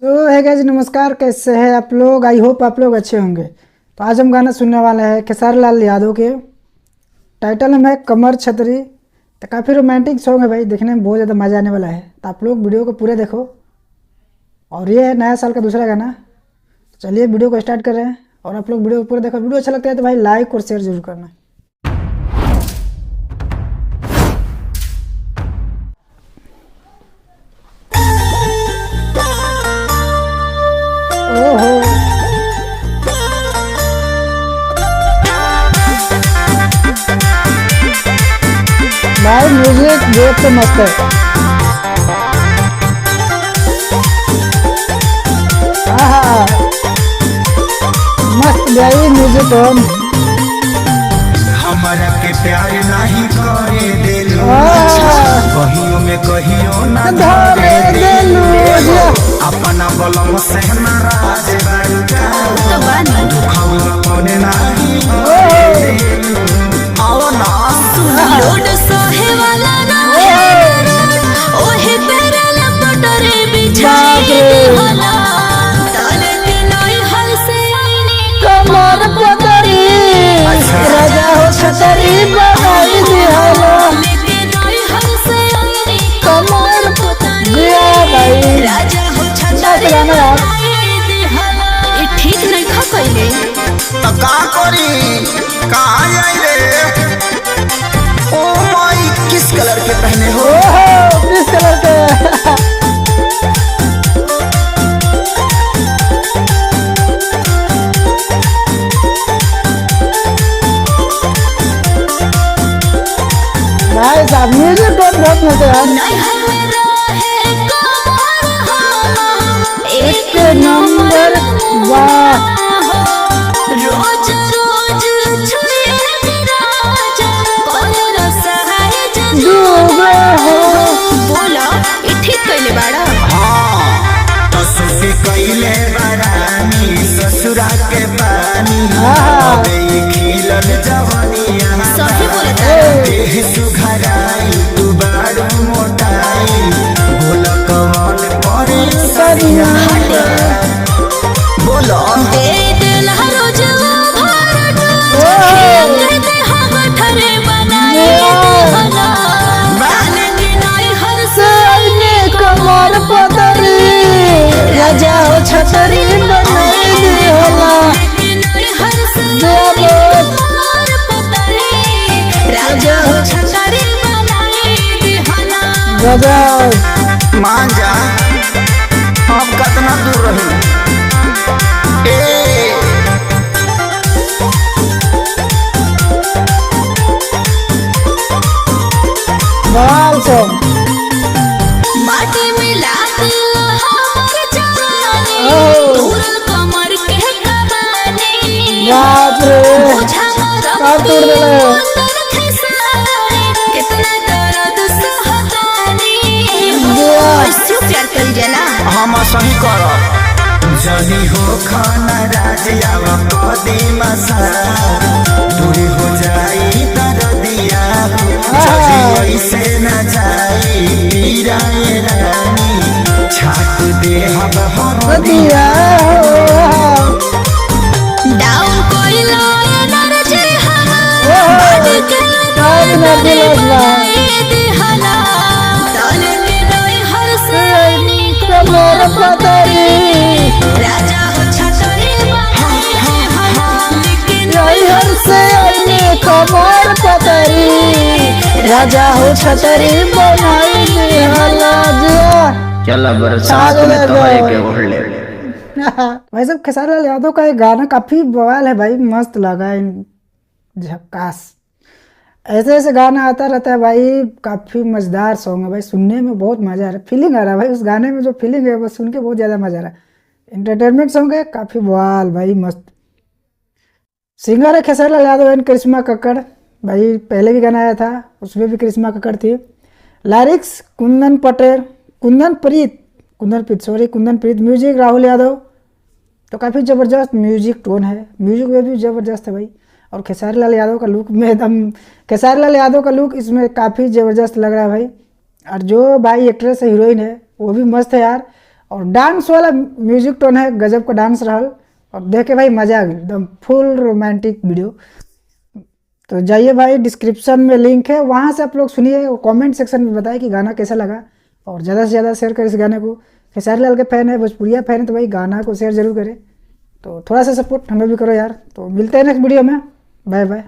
तो है गाइस, नमस्कार। कैसे हैं आप लोग? आई होप आप लोग अच्छे होंगे। तो आज हम गाना सुनने वाले हैं खेसारी लाल यादव के। टाइटल में है कमर छतरी। तो काफ़ी रोमांटिक सॉन्ग है भाई, देखने में बहुत ज़्यादा मज़ा आने वाला है। तो आप लोग वीडियो को पूरे देखो। और ये है नया साल का दूसरा गाना। तो चलिए वीडियो को स्टार्ट कर रहे हैं और आप लोग वीडियो को पूरे देखो। वीडियो अच्छा लगता है तो भाई लाइक और शेयर जरूर करना। ओहो भाई, म्यूजिक बहुत तो मस्त है। आहा, मस्त भाई म्यूजिक हो। हमारा के प्यार नहीं करे दिलो, कहियो में कहियो ना धरे दिलो, अपना बलम से नाराज बड़का दुखवा कोने नहीं आओ ना लोड सोहे वाला ना ओहे तेरे लपटरे बिछाए होला ताले के नई हल से आईने कमर पतरी राजा हो छतरी बनाई दिहलो। लेके नई हल से आईने कमर पतरी भाई राजा हो छतरी बनाई दिहलो। ई ठीक नहीं खा कइले तो का करी कहां आइले ओ माई किस कलर के पहने हो? ओहो, किस कलर के? भाई साहब म्यूजिक बहुत मस्त है। नहीं हमें रहे कमर हम एक नंबर वाह। रोज रोज छुए राजा पर सहाय डूबे हो। बोला ई ठीक कइले बाड़ा हाँ तो सुखी कइले बरानी ससुरा के पानी आहा। अबे खिलल जवानिया सही बोलता देह सुघराई तू बारू मोटाई बोल कमल परे सरिया बोलो दे दिल रोज भर दे हम ठरे बनाए होला डाले के नई हर से कमर पतरी राजा हो छतरी बनाई दिहला। के नई हर से देवो कमर पतरी राजा हो छतरी बनाए दिहला। गजब। मान जा अब कितना दूर रही ए बवाल सॉन्ग। माटी मिला दिल हमर जवानी ओह। तोरल कमर के कमानी बाप रे, बुझा कब तोड़ देले? कितना दर्द सहतानी वाह। ऐसे प्यार कर जला हम सही कर जनी हो खाना राजिया कदी मसा दूरी हो जाई दर्दिया जदी ऐसे न जाई पीराए रानी छाट दे हम दिया हो। डाउन कोई लायन एनर्जी हमारा ओह, बॉडी के डाउन एनर्जी बनाए दिहला ताले के नई हर से कमर पतरी राजा हो छतरी बनाए दिहला लेकिन यही हर से आईने कमर पतरी राजा हो छतरी बनाई दिहला। चला बरसात में तो है के ओढ़ ले। भाई साहब, खेसारी लाल यादव का एक गाना काफी बवाल है भाई, मस्त लगा है, झक्कास। ऐसे ऐसे गाना आता रहता है भाई, काफी मजेदार सॉन्ग है भाई, सुनने में बहुत मजा आ रहा है, फीलिंग आ रहा है भाई। उस गाने में जो फीलिंग है वो सुन के बहुत ज्यादा मजा आ रहा है। एंटरटेनमेंट सॉन्ग है, काफी बवाल भाई, मस्त। सिंगर है खेसारी लाल यादव एंड करिश्मा कक्कड़ भाई। पहले भी गाना आया था, उसमें भी करिश्मा कक्कड़ थी। लिरिक्स कुंदन पटेल, कुंदन प्रीत। म्यूजिक राहुल यादव। तो काफ़ी ज़बरदस्त म्यूजिक टोन है, म्यूजिक में भी ज़बरदस्त है भाई। और खेसारी लाल यादव का लुक में एकदम, खेसारी लाल यादव का लुक इसमें काफ़ी ज़बरदस्त लग रहा है भाई। और जो भाई एक्ट्रेस है, हीरोइन है, वो भी मस्त है यार। और डांस वाला म्यूजिक टोन है, गजब का डांस रहल और देख के भाई मजा आ गई, एकदम फुल रोमांटिक वीडियो। तो जाइए भाई, डिस्क्रिप्शन में लिंक है, वहाँ से आप लोग सुनिए और कमेंट सेक्शन में बताएं कि गाना कैसा लगा और ज़्यादा से ज़्यादा शेयर करें इस गाने को। खेसारी लाल के फैन है, भोजपुरिया फैन है तो भाई गाना को शेयर जरूर करें। तो थोड़ा सा सपोर्ट हमें भी करो यार। तो मिलते हैं नेक्स्ट वीडियो में, बाय बाय।